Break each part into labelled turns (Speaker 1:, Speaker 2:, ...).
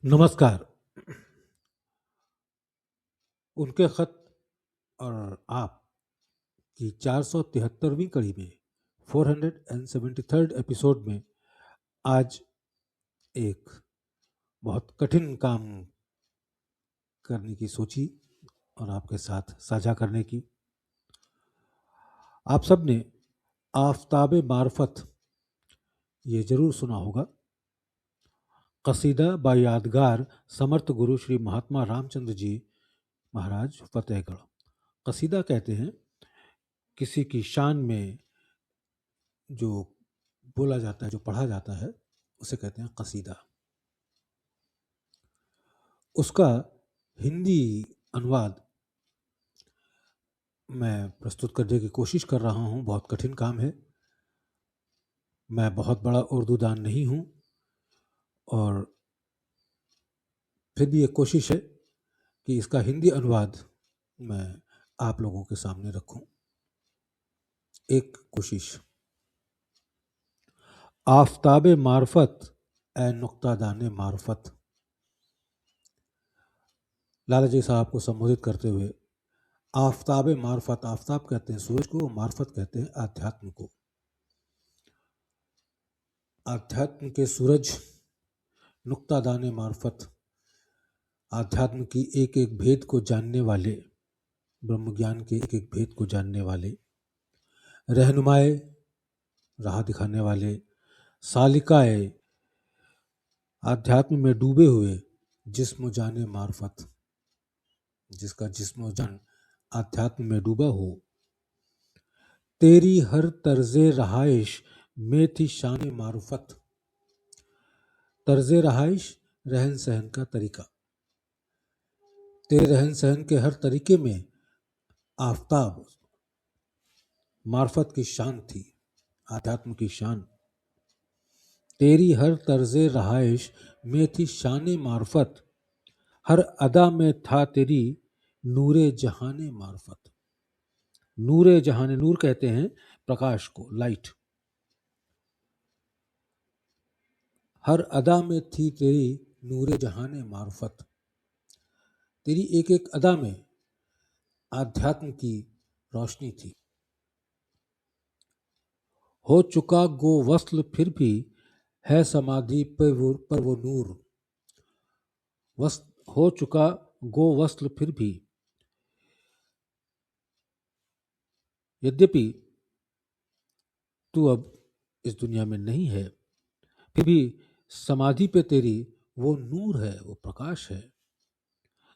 Speaker 1: नमस्कार। उनके खत और आप की 473वीं कड़ी में 473rd एपिसोड में आज एक बहुत कठिन काम करने की सोची और आपके साथ साझा करने की। आप सब ने आफताब मार्फत ये जरूर सुना होगा। कसीदा बायादगार समर्थ गुरु श्री महात्मा रामचंद्र जी महाराज फतेहगढ़। कसीदा कहते हैं किसी की शान में जो बोला जाता है, जो पढ़ा जाता है, उसे कहते हैं कसीदा। उसका हिंदी अनुवाद मैं प्रस्तुत करने की कोशिश कर रहा हूँ। बहुत कठिन काम है। मैं बहुत बड़ा उर्दू दान नहीं हूँ और फिर भी एक कोशिश है कि इसका हिंदी अनुवाद मैं आप लोगों के सामने रखूं। एक कोशिश। आफताब मार्फत ए नुक्तादाने मार्फत। लाला जी साहब को संबोधित करते हुए आफताब मार्फत, आफताब कहते हैं सूरज को, मार्फत कहते हैं आध्यात्म को। आध्यात्म के सूरज, नुक्तादाने मार्फत, आध्यात्म की एक एक भेद को जानने वाले, ब्रह्म ज्ञान के एक एक भेद को जानने वाले, रहनुमाए, राह दिखाने वाले, सालिकाए, आध्यात्म में डूबे हुए, जिस्म जाने मार्फत, जिसका जिस्म जान आध्यात्म में डूबा हो। तेरी हर तर्जे रहाइश में थी शान मार्फत। तर्जे रहाइश, रहन सहन का तरीका। तेरे रहन सहन के हर तरीके में आफताब मार्फत की शान थी, आध्यात्म की शान। तेरी हर तर्जे रहाइश में थी शान मार्फत, हर अदा में था तेरी नूरे जहाने मार्फत। नूरे जहाने, नूर कहते हैं प्रकाश को, लाइट। हर अदा में थी तेरी नूरे जहाने मार्फत। तेरी एक एक अदा में आध्यात्म की रोशनी थी। हो चुका गो वस्ल फिर भी है समाधि पर वो नूर। हो चुका गो वस्ल फिर भी, यद्यपि तू अब इस दुनिया में नहीं है, फिर भी समाधि पे तेरी वो नूर है, वो प्रकाश है।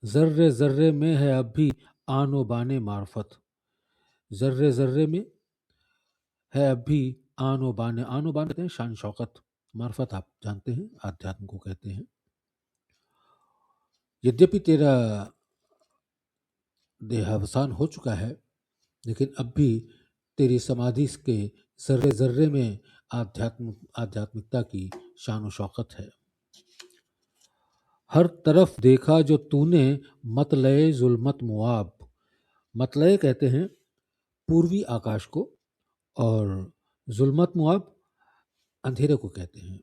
Speaker 1: जर्रे जर्रे में है अब भी आनो बाने मार्फत। जर्रे जर्रे में है अब भी आनो बाने, आनो बाने कहते हैं शान शौकत, मार्फत आप जानते हैं आध्यात्म को कहते हैं। यद्यपि तेरा देहावसान हो चुका है, लेकिन अब भी तेरी समाधि के जर्रे जर्रे में आध्यात्मिकता की शान शौकत है। हर तरफ देखा जो तूने मतलय जुल्मत मुआब। मतलय कहते हैं पूर्वी आकाश को और जुल्मत मुआब अंधेरे को कहते हैं।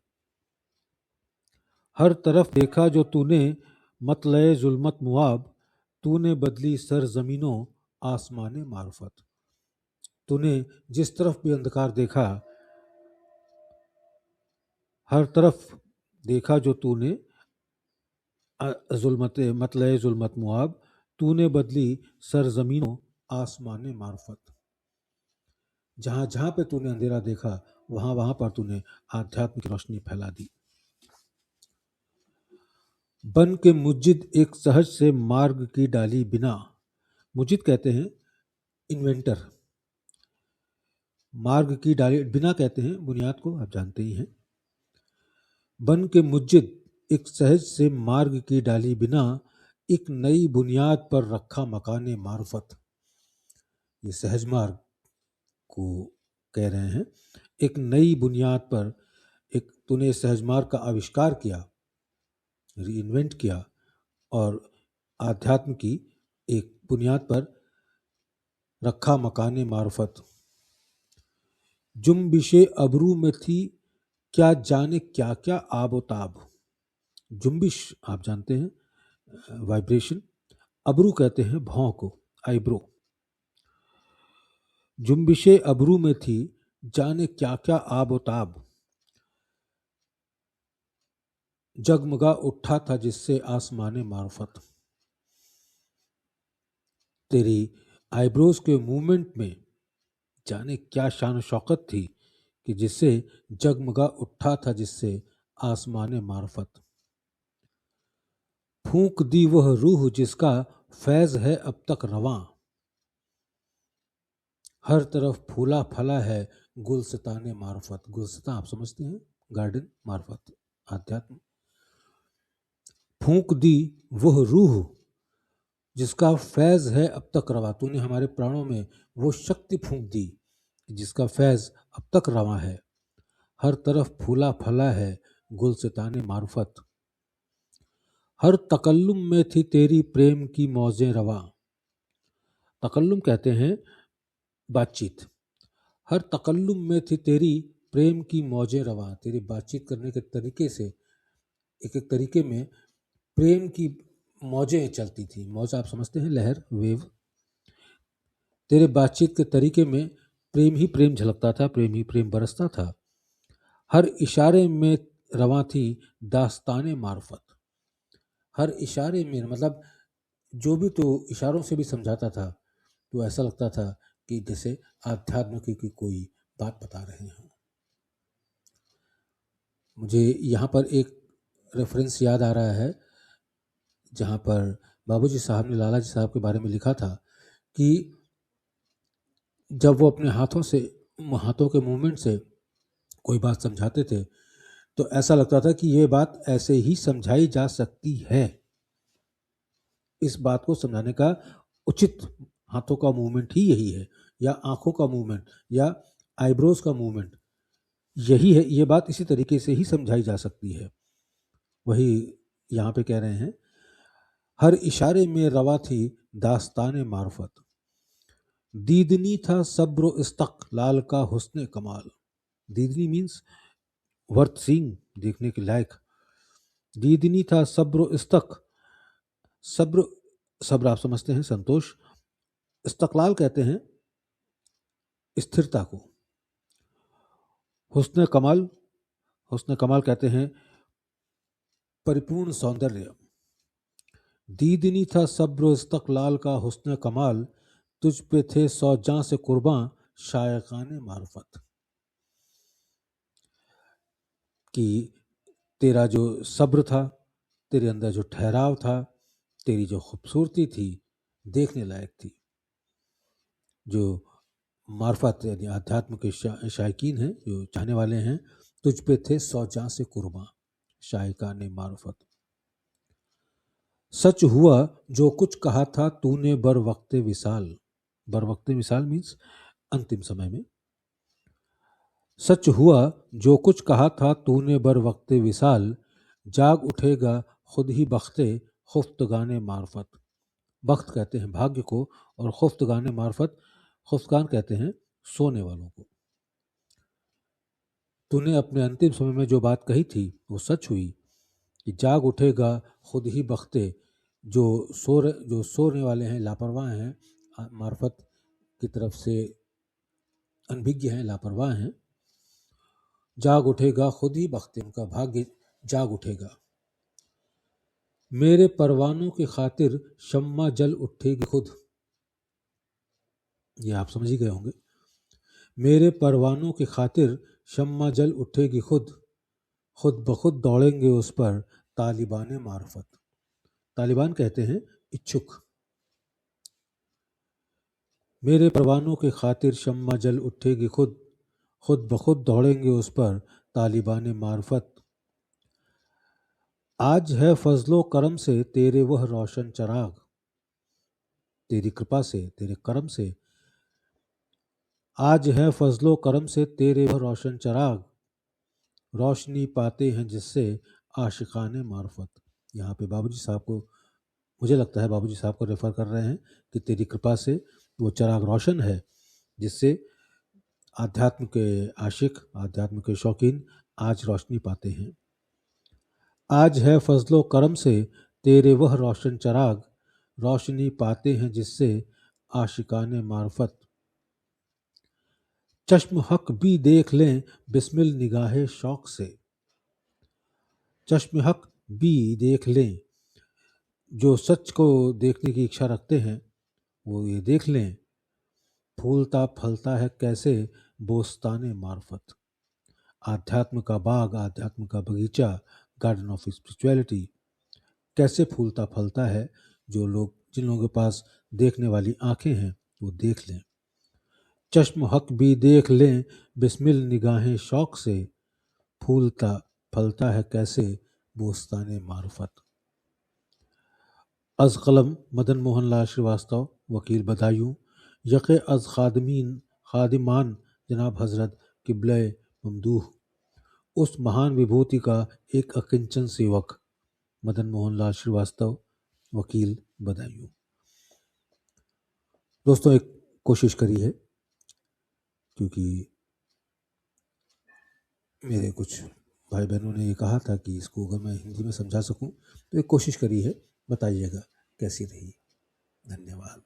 Speaker 1: हर तरफ देखा जो तूने मतलय जुल्मत मुआब, तूने बदली सर जमीनों आसमाने मार्फत। तूने जिस तरफ भी अंधकार देखा, हर तरफ देखा जो तूने मतलय जुल्मत मुआब, तूने बदली सर जमीनों आसमाने मार्फत। जहां जहां पे तूने अंधेरा देखा, वहां वहां पर तूने आध्यात्म की रोशनी फैला दी। बन के मुजिद एक सहज से मार्ग की डाली बिना। मुजिद कहते हैं इन्वेंटर। मार्ग की डाली बिना कहते हैं बुनियाद को, आप जानते ही हैं। बन के मुजिद एक सहज से मार्ग की डाली बिना, एक नई बुनियाद पर रखा मकाने मार्फत। ये सहज मार्ग को कह रहे हैं। एक नई बुनियाद पर, एक तूने सहज मार्ग का आविष्कार किया, रीइन्वेंट किया, और आध्यात्म की एक बुनियाद पर रखा मकाने मार्फत। जुम्बिशे अबरू में थी क्या जाने क्या क्या आबोताब। जुम्बिश आप जानते हैं, वाइब्रेशन। अबरू कहते हैं भौं को, आईब्रो। जुम्बिशे अबरू में थी जाने क्या क्या आबोताब, जगमगा उठा था जिससे आसमाने मार्फत। तेरी आईब्रोज के मूवमेंट में जाने क्या शान शौकत थी कि जिससे जगमगा उठा था जिससे आसमाने मार्फत। फूंक दी वह रूह जिसका फैज है अब तक रवां, हर तरफ फूला फला है गुलसिताने मार्फत। गुलसिता आप समझते हैं, गार्डन, मार्फत आध्यात्म। फूंक दी वह रूह जिसका फैज है अब तक रवा, तूने हमारे प्राणों में वो शक्ति फूंक दी जिसका फैज अब तक रवा है। हर तरफ फूला फला है गुलसिताने मार्फत। हर तकल्लुम में थी तेरी प्रेम की मौजें रवा। तकल्लुम कहते हैं बातचीत। हर तकल्लुम में थी तेरी प्रेम की मौजें रवा। तेरी बातचीत करने के तरीके से एक एक तरीके में प्रेम की मौजें चलती थी। मौज आप समझते हैं, लहर, वेव। तेरे बातचीत के तरीके में प्रेम ही प्रेम झलकता था, प्रेम ही प्रेम बरसता था। हर इशारे में रवा थी दास्ताने मार्फत। हर इशारे में मतलब जो भी तो इशारों से भी समझाता था तो ऐसा लगता था कि जैसे आध्यात्म की कोई बात बता रहे हों। मुझे यहाँ पर एक रेफरेंस याद आ रहा है जहाँ पर बाबूजी साहब ने लाला जी साहब के बारे में लिखा था कि जब वो अपने हाथों के मूवमेंट से कोई बात समझाते थे तो ऐसा लगता था कि ये बात ऐसे ही समझाई जा सकती है। इस बात को समझाने का उचित हाथों का मूवमेंट ही यही है, या आंखों का मूवमेंट, या आईब्रोज का मूवमेंट यही है। ये बात इसी तरीके से ही समझाई जा सकती है। वही यहाँ पे कह रहे हैं, हर इशारे में रवा थी दास्ताने मार्फत। दीदनी था सब्र इस्तक़लाल का हुस्न कमाल। दीदनी मीन्स वर्थ सीइंग, देखने के लायक। दीदनी था सब्र सब्र, सब्र आप समझते हैं, संतोष। इस्तक़लाल कहते हैं स्थिरता को। हुस्न कमाल कहते हैं परिपूर्ण सौंदर्य। दीदनी था सब्र इस्तक़लाल का हुस्न कमाल, तुझ पे थे 100 जां से कुर्बां शायकाने मार्फत। कि तेरा जो सब्र था, तेरे अंदर जो ठहराव था, तेरी जो खूबसूरती थी, देखने लायक थी। जो मार्फत यानी आध्यात्म के शायकीन हैं, जो चाहने वाले हैं, तुझ पे थे 100 जां से कुर्बां शायकाने मार्फत। सच हुआ जो कुछ कहा था तूने बर वक्ते विसाल। बर वक्ते विसाल मीन्स अंतिम समय में। सच हुआ जो कुछ कहा था तूने बर वक्ते विसाल, जाग उठेगा खुद ही बख्ते खुफ्तगाने मार्फत। बख्त कहते हैं भाग्य को, और खुफ्तगाने मार्फत, खुफ्तगान कहते हैं सोने वालों को। तूने अपने अंतिम समय में जो बात कही थी वो सच हुई कि जाग उठेगा खुद ही बख्ते, जो सोने वाले हैं, लापरवाह हैं, मार्फत की तरफ से अनभिज्ञ हैं, लापरवाह हैं। जाग उठेगा खुद ही बख्ते, उनका भाग्य जाग उठेगा। मेरे परवानों की खातिर शम्मा जल उठेगी खुद। ये आप समझ ही गए होंगे। मेरे परवानों की खातिर शम्मा जल उठेगी खुद, खुद बखुद दौड़ेंगे उस पर तालिबान मार्फत। तालिबान कहते हैं इच्छुक। मेरे परवानों की खातिर शम्मा जल उठेगी खुद, खुद बखुद दौड़ेंगे उस पर तालिबान मार्फत। आज है फजलो करम से तेरे वह रोशन चराग। तेरी कृपा से, तेरे करम से आज है फजलो करम से तेरे वह रोशन चराग, रोशनी पाते हैं जिससे आशिकाने मार्फत। यहाँ पे बाबूजी साहब को, मुझे लगता है बाबूजी साहब को रेफर कर रहे हैं कि तेरी कृपा से वो चराग रोशन है जिससे आध्यात्म के आशिक, आध्यात्म के शौकीन आज रोशनी पाते हैं। आज है फजलो करम से तेरे वह रोशन चराग, रोशनी पाते हैं जिससे आशिकाने मार्फत। चश्म हक भी देख लें बिस्मिल निगाहे शौक से, चश्म हक भी देख लें, जो सच को देखने की इच्छा रखते हैं वो ये देख लें, फूलता फलता है कैसे बोस्ताने मार्फत। आध्यात्म का बाग, आध्यात्म का बगीचा, गार्डन ऑफ स्पिरिचुअलिटी कैसे फूलता फलता है, जो लोग जिन लोगों के पास देखने वाली आंखें हैं वो देख लें। चश्म हक भी देख लें बिस्मिल निगाहें शौक से, फूलता फलता है कैसे बोस्ताने मार्फत। अज कलम मदन मोहन लाल श्रीवास्तव, वकील बदायूं। यक़ अज खादिमान जनाब हजरत किबले ममदूह, उस महान विभूति का एक अकिंचन सेवक मदन मोहन लाल श्रीवास्तव, वकील बदायूं। दोस्तों, एक कोशिश करी है, क्योंकि मेरे कुछ भाई बहनों ने ये कहा था कि इसको अगर मैं हिंदी में समझा सकूं तो एक कोशिश करी है, बताइएगा कैसी रही। धन्यवाद।